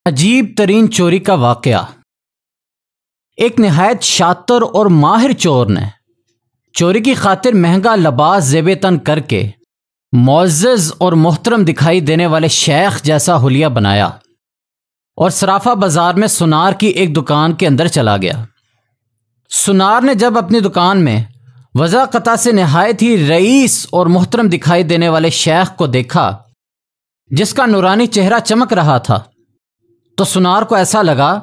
عجیب ترین چوری کا واقعہ۔ ایک نہایت شاطر اور ماہر چور نے چوری کی خاطر مہنگا لباس زیب تن کر کے معزز اور محترم دکھائی دینے والے شیخ جیسا حلیہ بنایا اور صرافہ بازار میں سنار کی ایک دکان کے اندر چلا گیا۔ سنار نے جب اپنی دکان میں وضاقتہ سے نہایت ہی رئیس اور محترم دکھائی دینے والے شیخ کو دیکھا جس کا نورانی چہرہ چمک رہا تھا، تو سنار کو ایسا لگا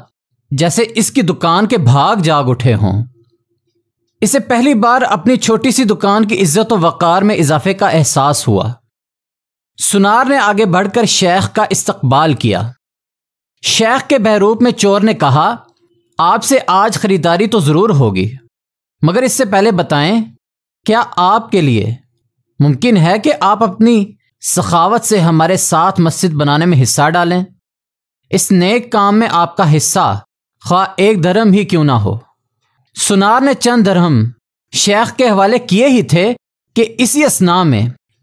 جیسے اس کی دکان کے بھاگ جاگ اٹھے ہوں۔ اسے پہلی بار اپنی چھوٹی سی دکان کی عزت و وقار میں اضافے کا احساس ہوا۔ سنار نے آگے بڑھ کر شیخ کا استقبال کیا۔ شیخ کے بحروپ میں چور نے کہا، آپ سے آج خریداری تو ضرور ہوگی، مگر اس سے پہلے بتائیں کیا آپ کے لیے ممکن ہے کہ آپ اپنی سخاوت سے ہمارے ساتھ مسجد بنانے میں حصہ ڈالیں؟ اس نیک کام میں آپ کا حصہ خواہ 1 درہم ہی کیوں نہ ہو۔ سنار نے چند درہم شیخ کے حوالے کیے ہی تھے کہ اسی اثناء میں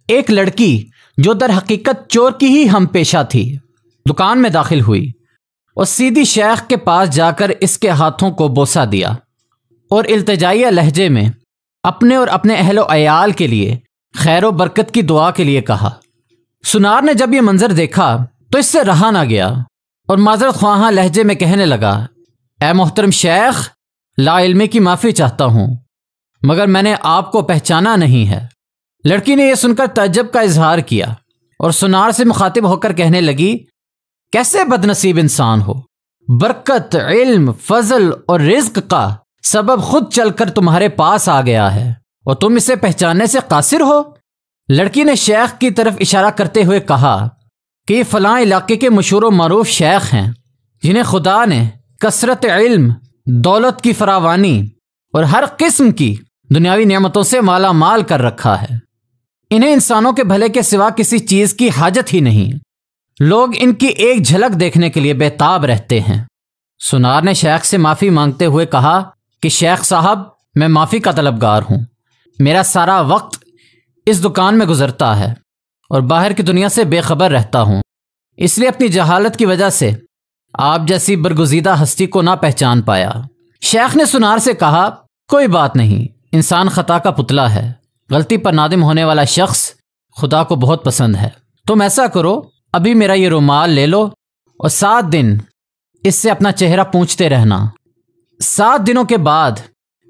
ایک لڑکی جو در حقیقت چور کی ہی ہم پیشہ تھی دکان میں داخل ہوئی اور سیدھی شیخ کے پاس جا کر اس کے ہاتھوں کو بوسہ دیا اور التجائیہ لہجے میں اپنے اور اپنے اہل و عیال کے لیے خیر و برکت کی دعا کے لیے کہا۔ سنار نے جب یہ منظر دیکھا تو اس سے رہا نہ گیا اور معذرت خواہاں لہجے میں کہنے لگا، اے محترم شیخ، لا علمی کی معافی چاہتا ہوں، مگر میں نے آپ کو پہچانا نہیں ہے۔ لڑکی نے یہ سن کر تعجب کا اظہار کیا اور سنار سے مخاطب ہو کر کہنے لگی، کیسے بد نصیب انسان ہو، برکت، علم، فضل اور رزق کا سبب خود چل کر تمہارے پاس آ گیا ہے اور تم اسے پہچاننے سے قاصر ہو۔ لڑکی نے شیخ کی طرف اشارہ کرتے ہوئے کہا کہ یہ فلاں علاقے کے مشہور و معروف شیخ ہیں جنہیں خدا نے کثرت علم، دولت کی فراوانی اور ہر قسم کی دنیاوی نعمتوں سے مالا مال کر رکھا ہے۔ انہیں انسانوں کے بھلے کے سوا کسی چیز کی حاجت ہی نہیں، لوگ ان کی ایک جھلک دیکھنے کے لیے بےتاب رہتے ہیں۔ سنار نے شیخ سے معافی مانگتے ہوئے کہا کہ شیخ صاحب، میں معافی کا طلبگار ہوں، میرا سارا وقت اس دکان میں گزرتا ہے اور باہر کی دنیا سے بے خبر رہتا ہوں، اس لیے اپنی جہالت کی وجہ سے آپ جیسی برگزیدہ ہستی کو نہ پہچان پایا۔ شیخ نے سنار سے کہا، کوئی بات نہیں، انسان خطا کا پتلا ہے، غلطی پر نادم ہونے والا شخص خدا کو بہت پسند ہے۔ تم ایسا کرو، ابھی میرا یہ رومال لے لو اور 7 دن اس سے اپنا چہرہ پونچھتے رہنا۔ 7 دنوں کے بعد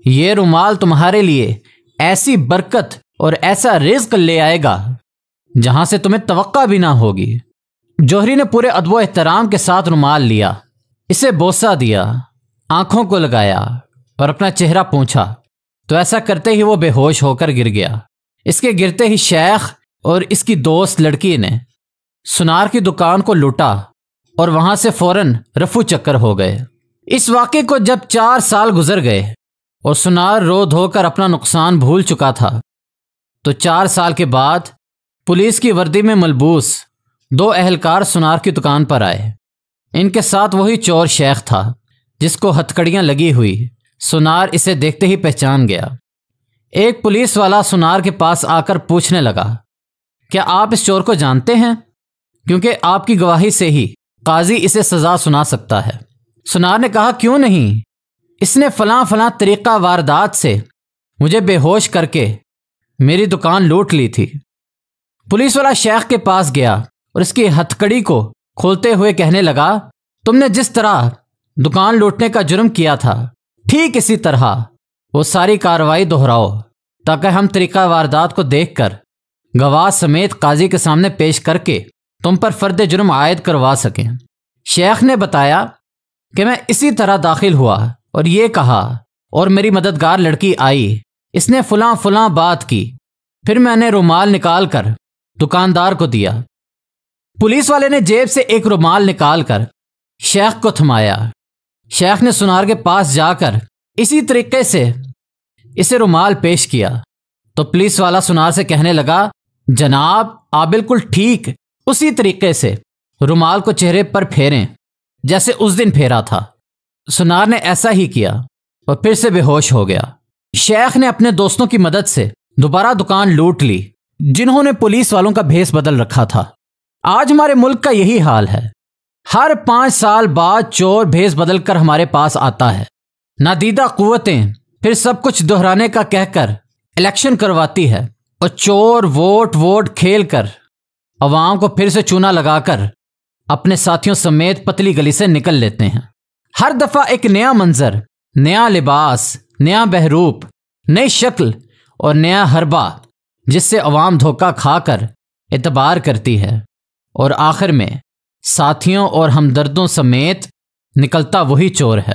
یہ رومال تمہارے لیے ایسی برکت اور ایسا رزق لے آئے گا جہاں سے تمہیں توقع بھی نہ ہوگی۔ جوہری نے پورے ادب و احترام کے ساتھ رومال لیا، اسے بوسہ دیا، آنکھوں کو لگایا اور اپنا چہرہ پونچھا تو ایسا کرتے ہی وہ بے ہوش ہو کر گر گیا۔ اس کے گرتے ہی شیخ اور اس کی دوست لڑکی نے سنار کی دکان کو لوٹا اور وہاں سے فوراً رفو چکر ہو گئے۔ اس واقعے کو جب 4 سال گزر گئے اور سنار رو دھو کر اپنا نقصان بھول چکا تھا، تو 4 سال کے بعد پولیس کی وردی میں ملبوس 2 اہلکار سنار کی دکان پر آئے۔ ان کے ساتھ وہی چور شیخ تھا جس کو ہتھکڑیاں لگی ہوئی سنار اسے دیکھتے ہی پہچان گیا۔ ایک پولیس والا سنار کے پاس آ کر پوچھنے لگا، کیا آپ اس چور کو جانتے ہیں؟ کیونکہ آپ کی گواہی سے ہی قاضی اسے سزا سنا سکتا ہے۔ سنار نے کہا، کیوں نہیں، اس نے فلاں طریقہ واردات سے مجھے بے ہوش کر کے میری دکان لوٹ لی تھی۔ پولیس والا شیخ کے پاس گیا اور اس کی ہتھکڑی کو کھولتے ہوئے کہنے لگا، تم نے جس طرح دکان لوٹنے کا جرم کیا تھا ٹھیک اسی طرح وہ ساری کارروائی دہراؤ تاکہ ہم طریقہ واردات کو دیکھ کر گواہ سمیت قاضی کے سامنے پیش کر کے تم پر فرد جرم عائد کروا سکیں۔ شیخ نے بتایا کہ میں اسی طرح داخل ہوا اور یہ کہا اور میری مددگار لڑکی آئی، اس نے فلاں بات کی، پھر میں نے رومال نکال کر دکاندار کو دیا۔ پولیس والے نے جیب سے ایک رومال نکال کر شیخ کو تھمایا۔ شیخ نے سنار کے پاس جا کر اسی طریقے سے اسے رومال پیش کیا تو پولیس والا سنار سے کہنے لگا، جناب آپ بالکل ٹھیک اسی طریقے سے رومال کو چہرے پر پھیریں جیسے اس دن پھیرا تھا۔ سنار نے ایسا ہی کیا اور پھر سے بے ہوش ہو گیا۔ شیخ نے اپنے دوستوں کی مدد سے دوبارہ دکان لوٹ لی جنہوں نے پولیس والوں کا بھیس بدل رکھا تھا۔ آج ہمارے ملک کا یہی حال ہے۔ ہر 5 سال بعد چور بھیس بدل کر ہمارے پاس آتا ہے۔ نادیدہ قوتیں پھر سب کچھ دہرانے کا کہہ کر الیکشن کرواتی ہے اور چور ووٹ کھیل کر عوام کو پھر سے چونا لگا کر اپنے ساتھیوں سمیت پتلی گلی سے نکل لیتے ہیں۔ ہر دفعہ ایک نیا منظر، نیا لباس، نیا بہروپ، نئی شکل اور نیا حربہ، جس سے عوام دھوکہ کھا کر اعتبار کرتی ہے، اور آخر میں ساتھیوں اور ہمدردوں سمیت نکلتا وہی چور ہے۔